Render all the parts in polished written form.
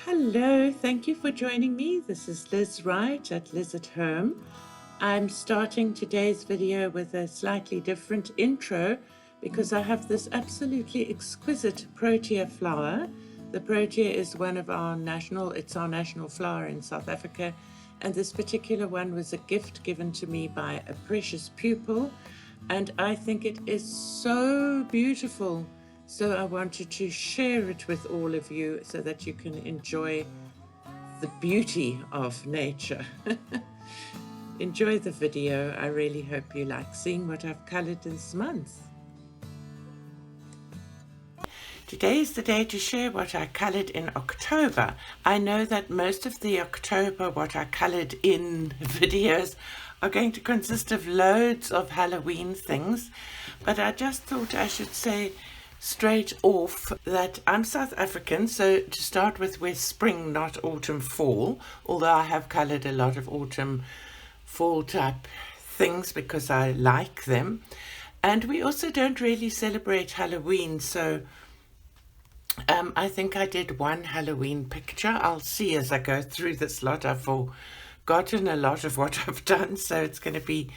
Hello, thank you for joining me. This is Liz Wright at Liz at Home. I'm starting today's video with a slightly different intro because I have this absolutely exquisite protea flower. The protea is one of our it's our national flower in South Africa, and this particular one was a gift given to me by a precious pupil, and I think it is so beautiful. So I wanted to share it with all of you so that you can enjoy the beauty of nature. Enjoy the video. I really hope you like seeing what I've colored this month. Today is the day to share what I colored in October. I know that most of the October what I colored in videos are going to consist of loads of Halloween things, but I just thought I should say straight off that I'm South African, so to start with, we're spring, not autumn, fall, although I have colored a lot of autumn, fall type things because I like them. And we also don't really celebrate Halloween, so I think I did one Halloween picture. I'll see as I go through this lot. I've forgotten a lot of what I've done, so it's going to be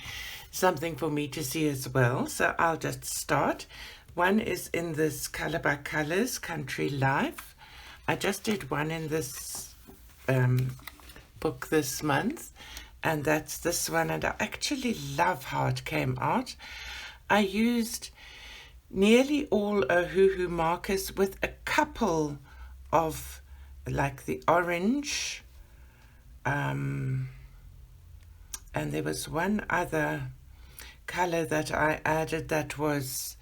something for me to see as well. So I'll just start. One is in this Color by Colors Country Life. I just did one in this book this month, and that's this one, and I actually love how it came out. I used nearly all Ohuhu markers with a couple of like the orange, and there was one other color that I added that was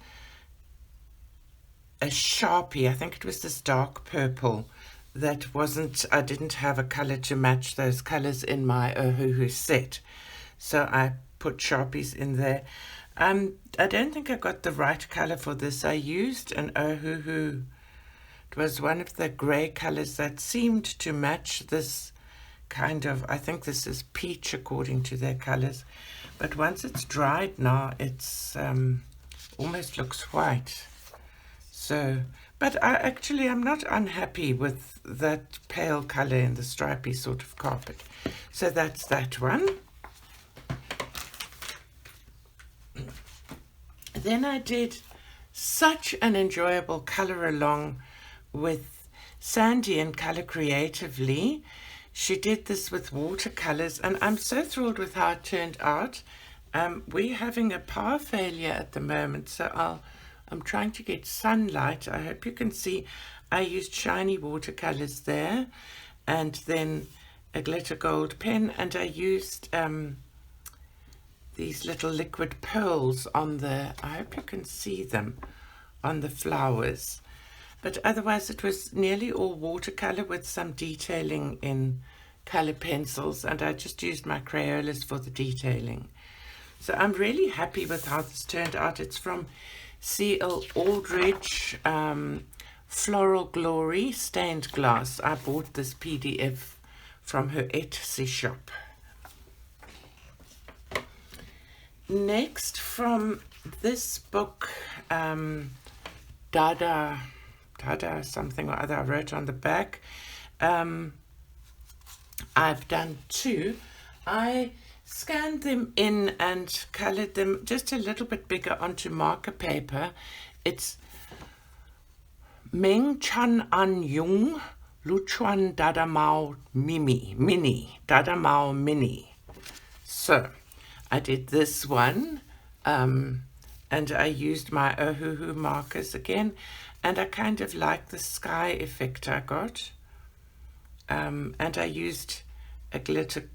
a Sharpie. I think it was this dark purple that wasn't, I didn't have a color to match those colors in my Ohuhu set, so I put Sharpies in there. I don't think I got the right color for this. I used an Ohuhu. It was one of the gray colors that seemed to match this kind of, I think this is peach according to their colors, but once it's dried now, it's almost looks white. So, but I'm not unhappy with that pale color in the stripy sort of carpet. So that's that one. Then I did such an enjoyable color along with Sandy in Color Creatively. She did this with watercolors, and I'm so thrilled with how it turned out. We're having a power failure at the moment, so I'm trying to get sunlight. I hope you can see. I used shiny watercolors there, and then a glitter gold pen, and I used these little liquid pearls on the, I hope you can see them, on the flowers. But otherwise it was nearly all watercolor with some detailing in color pencils, and I just used my Crayolas for the detailing. So I'm really happy with how this turned out. It's from C.L. Aldridge, Floral Glory Stained Glass. I bought this PDF from her Etsy shop. Next, from this book, Dada something or other, I wrote on the back. I've done two. I scanned them in and colored them just a little bit bigger onto marker paper. It's Meng Chan An Jung Luchuan DadaMao Mini DadaMao Mini. So I did this one, and I used my Ohuhu markers again, and I kind of like the sky effect I got, and I used a glitter,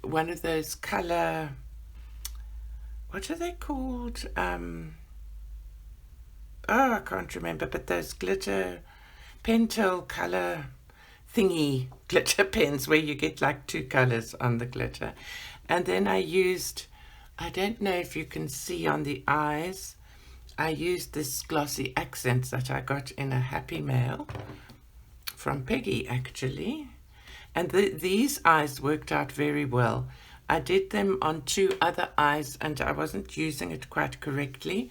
one of those color, what are they called? Oh, I can't remember, but those glitter Pentel color thingy glitter pens where you get like two colors on the glitter. And then I used, I don't know if you can see on the eyes, I used this glossy accents that I got in a Happy Mail from Peggy actually. And these eyes worked out very well. I did them on two other eyes and I wasn't using it quite correctly.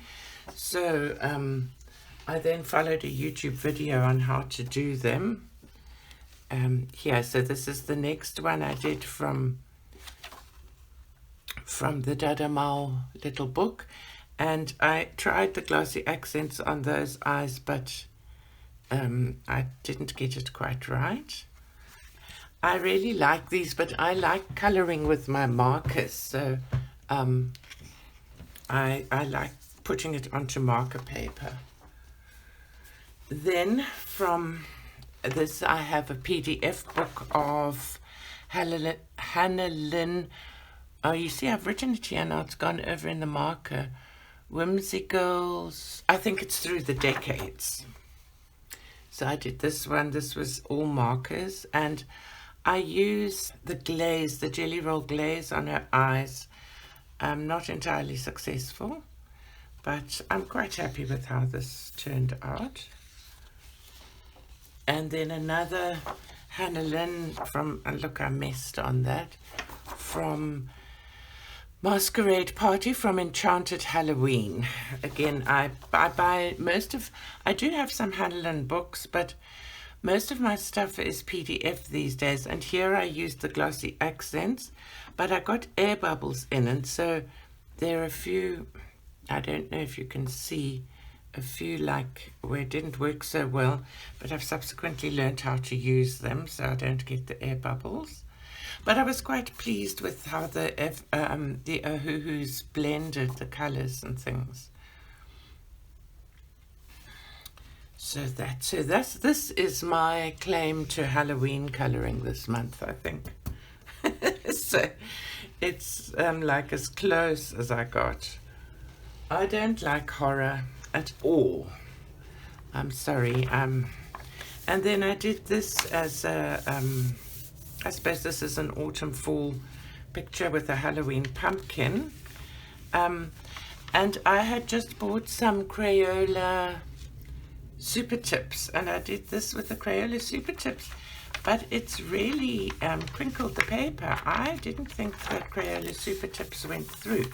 So I then followed a YouTube video on how to do them. here. So this is the next one I did from the DadaMao little book, and I tried the glossy accents on those eyes, but I didn't get it quite right. I really like these, but I like coloring with my markers, so I like putting it onto marker paper. Then from this I have a PDF book of Hannah. Oh, you see, I've written it here now. It's gone over in the marker. Whimsy Girls. I think it's through the decades. So I did this one. This was all markers. And I used the glaze, the jelly roll glaze on her eyes. Not entirely successful, but I'm quite happy with how this turned out. And then another Hannah from, look, I messed on that, from Masquerade Party, from Enchanted Halloween. Again, I buy most of, I do have some Hannah books, but most of my stuff is PDF these days, and here I used the glossy accents, but I got air bubbles in, and so there are a few, I don't know if you can see, a few like where it didn't work so well, but I've subsequently learned how to use them so I don't get the air bubbles. But I was quite pleased with how the Ohuhus blended the colors and things. So this is my claim to Halloween coloring this month, I think. So it's like as close as I got. I don't like horror at all. I'm sorry. And then I did this as a I suppose this is an autumn fall picture with a Halloween pumpkin. And I had just bought some Crayola Super Tips, and I did this with the Crayola Super Tips, but it's really crinkled the paper. I didn't think that Crayola Super Tips went through,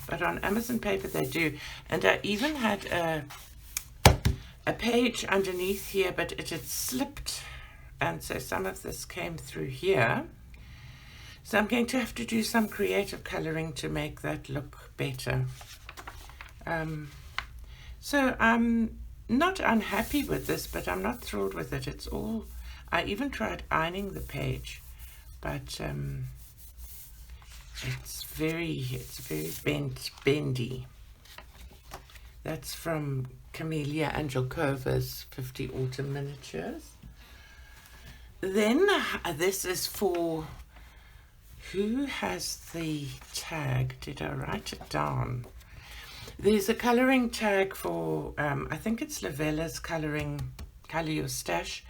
but on Amazon paper they do. And I even had a page underneath here, but it had slipped, and so some of this came through here. So I'm going to have to do some creative coloring to make that look better. So I'm not unhappy with this, but I'm not thrilled with it. It's all, I even tried ironing the page, but it's very bendy. That's from Camellia Angelkova's 50 Autumn Miniatures. Then this is for, who has the tag? Did I write it down? There's a colouring tag for, I think it's Lavella's colouring, Colour Your Stash,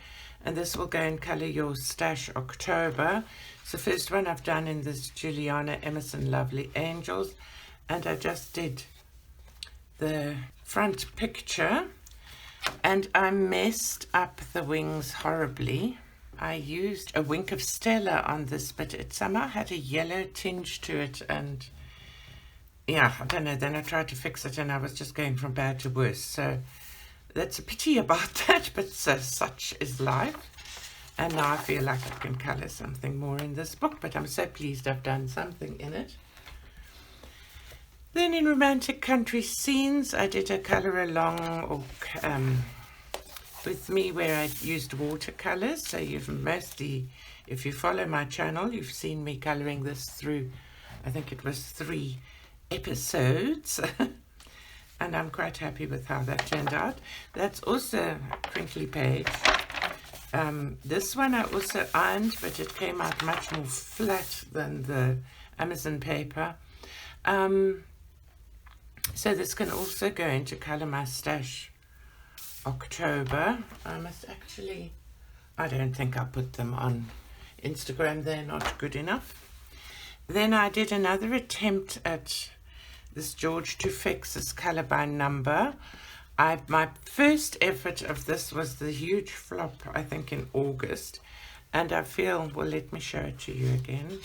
and this will go in Colour Your Stash October. It's the first one I've done in this Juliana Emerson Lovely Angels, and I just did the front picture, and I messed up the wings horribly. I used a Wink of Stella on this, but it somehow had a yellow tinge to it, and yeah, I don't know, then I tried to fix it and I was just going from bad to worse. So that's a pity about that, but such is life. And now I feel like I can colour something more in this book, but I'm so pleased I've done something in it. Then in Romantic Country Scenes, I did a colour along with me where I used watercolours. So you've mostly, if you follow my channel, you've seen me colouring this through, I think it was 3 episodes. And I'm quite happy with how that turned out. That's also a crinkly page. This one I also ironed, but it came out much more flat than the Amazon paper. So this can also go into Colour My Stash October. I must actually, I don't think I'll put them on Instagram, they're not good enough. Then I did another attempt at this George Tufex's Colour by Number. My first effort of this was the huge flop, I think in August, and I feel, well, let me show it to you again.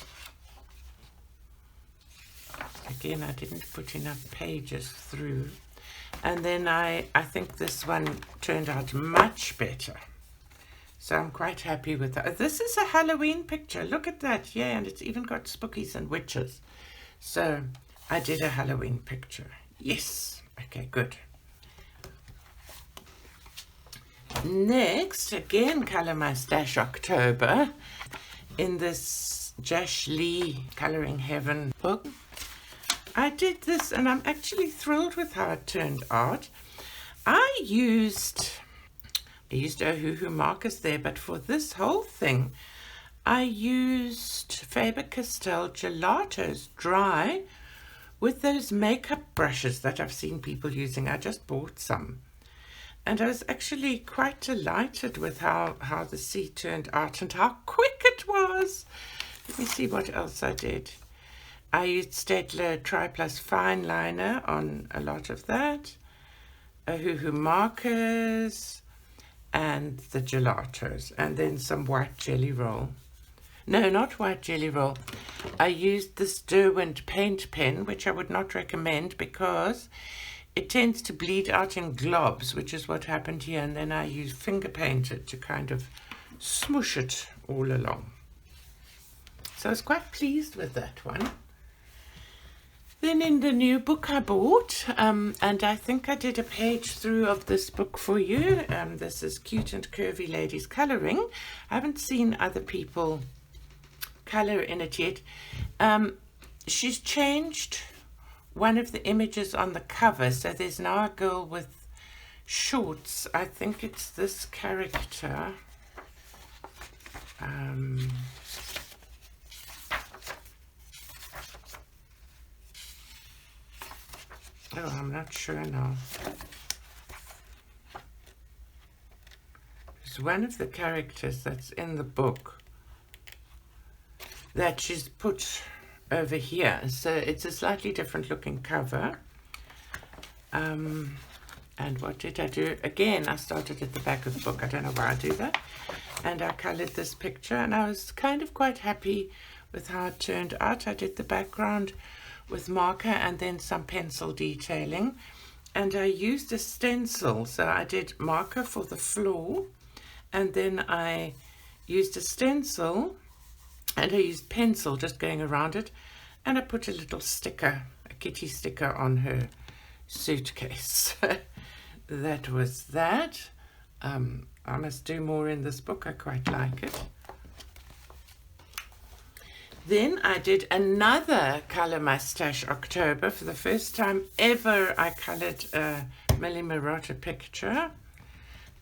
Again, I didn't put enough pages through. And then I think this one turned out much better. So I'm quite happy with that. This is a Halloween picture. Look at that. Yeah, and it's even got spookies and witches. So I did a Halloween picture. Yes. Okay, good. Next, again, Color My Stash October in this Josh Lee Coloring Heaven book. I did this and I'm actually thrilled with how it turned out. I used Ohuhu markers there, but for this whole thing, I used Faber-Castell Gelatos dry with those makeup brushes that I've seen people using. I just bought some. And I was actually quite delighted with how the sea turned out and how quick it was. Let me see what else I did. I used Staedtler Tri-Plus Fine Liner on a lot of that. Ohuhu markers and the gelatos. And then some white jelly roll. No, not white jelly roll. I used this Derwent paint pen, which I would not recommend because it tends to bleed out in globs, which is what happened here. And then I used finger painted to kind of smoosh it all along. So I was quite pleased with that one. Then in the new book I bought, and I think I did a page through of this book for you. This is Cute and Curvy Ladies Colouring. I haven't seen other people colour in it yet. She's changed one of the images on the cover, so there's now a girl with shorts. I think it's this character. Oh, I'm not sure now. It's one of the characters that's in the book that she's put over here. So it's a slightly different looking cover. And what did I do? Again, I started at the back of the book. I don't know why I do that. And I colored this picture and I was kind of quite happy with how it turned out. I did the background with marker and then some pencil detailing, and I used a stencil. So I did marker for the floor, and then I used a stencil and I used pencil just going around it, and I put a little sticker, a kitty sticker on her suitcase. That was that. I must do more in this book. I quite like it. Then I did another Colour My Stash October. For the first time ever, I coloured a Millie Marotta picture.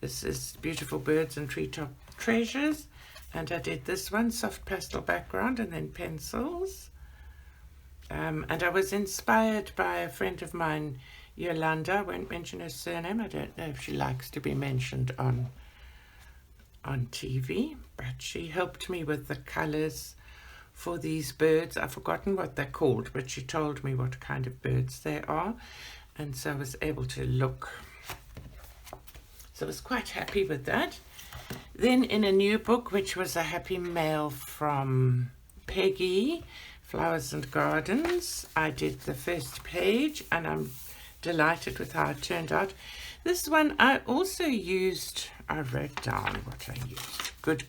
This is Beautiful Birds and Treetop Treasures. And I did this one, soft pastel background and then pencils. And I was inspired by a friend of mine, Yolanda. I won't mention her surname. I don't know if she likes to be mentioned on TV. But she helped me with the colours for these birds. I've forgotten what they're called, but she told me what kind of birds they are, and so I was able to look. So I was quite happy with that. Then in a new book, which was a happy mail from Peggy, Flowers and Gardens, I did the first page and I'm delighted with how it turned out. This one I also used, I wrote down what I used. Good.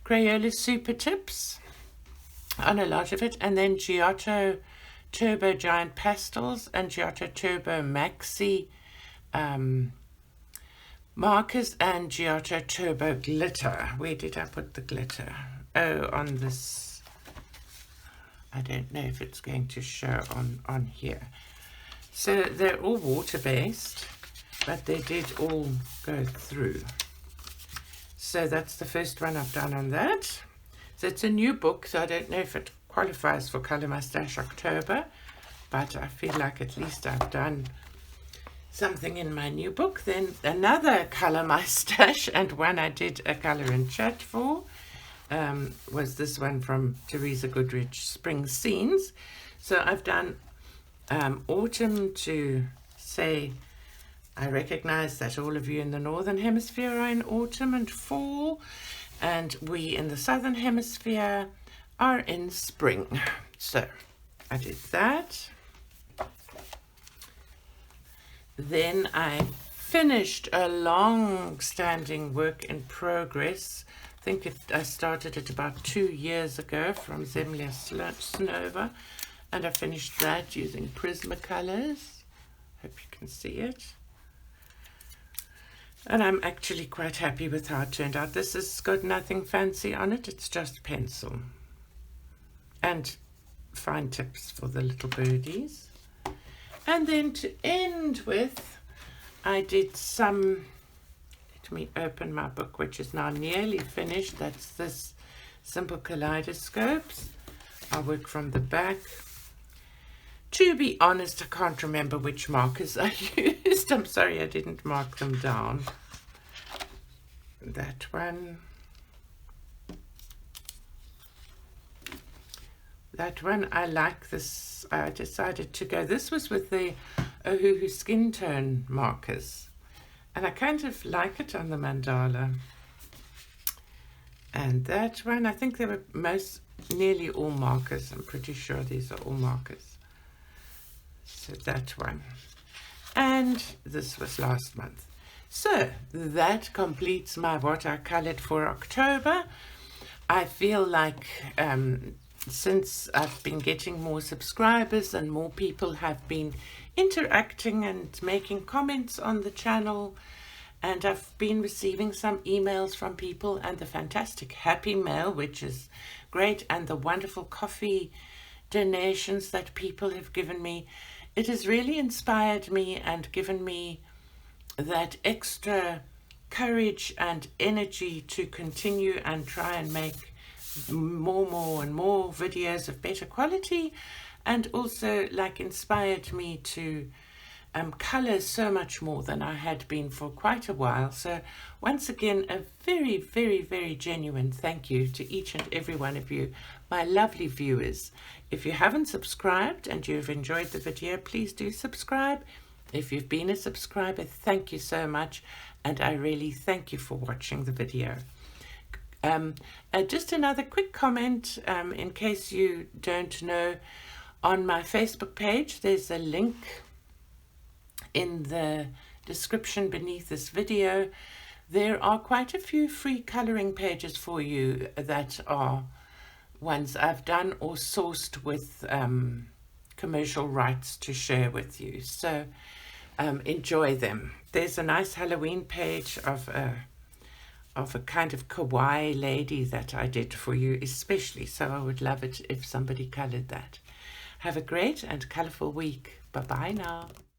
Crayola Super Tips on a lot of it, and then Giotto Turbo Giant Pastels and Giotto Turbo Maxi markers and Giotto Turbo Glitter. Where did I put the glitter? Oh, on this. I don't know if it's going to show on here. So they're all water-based, but they did all go through. So that's the first one I've done on that. So it's a new book, so I don't know if it qualifies for Colour My Stash October, but I feel like at least I've done something in my new book. Then another Colour My Stash, and one I did a colour and chat for, was this one from Teresa Goodrich, Spring Scenes. So I've done autumn to say, I recognize that all of you in the Northern Hemisphere are in autumn and fall, and we in the Southern Hemisphere are in spring. So I did that. Then I finished a long-standing work in progress. I think I started it about 2 years ago from Shirshneva, and I finished that using Prismacolors. Hope you can see it. And I'm actually quite happy with how it turned out. This has got nothing fancy on it, it's just pencil. And fine tips for the little birdies. And then to end with, I did some, let me open my book, which is now nearly finished. That's this Simple Kaleidoscopes. I work from the back. To be honest, I can't remember which markers I used. I'm sorry I didn't mark them down. That one. That one, I like this. I decided to go. This was with the Ohuhu skin tone markers. And I kind of like it on the mandala. And that one, I think they were nearly all markers. I'm pretty sure these are all markers. So that one. And this was last month. So that completes what I colored for October. I feel like since I've been getting more subscribers and more people have been interacting and making comments on the channel, and I've been receiving some emails from people, and the fantastic happy mail, which is great, and the wonderful coffee donations that people have given me. It has really inspired me and given me that extra courage and energy to continue and try and make more and more videos of better quality, and also like inspired me to color so much more than I had been for quite a while. So once again, a very, very, very genuine thank you to each and every one of you, my lovely viewers. If you haven't subscribed and you've enjoyed the video, please do subscribe. If you've been a subscriber, thank you so much, and I really thank you for watching the video. Just another quick comment, in case you don't know, on my Facebook page, there's a link in the description beneath this video. There are quite a few free coloring pages for you that are ones I've done or sourced with commercial rights to share with you. So enjoy them. There's a nice Halloween page of a kind of kawaii lady that I did for you especially, so I would love it if somebody colored that. Have a great and colorful week. Bye bye now.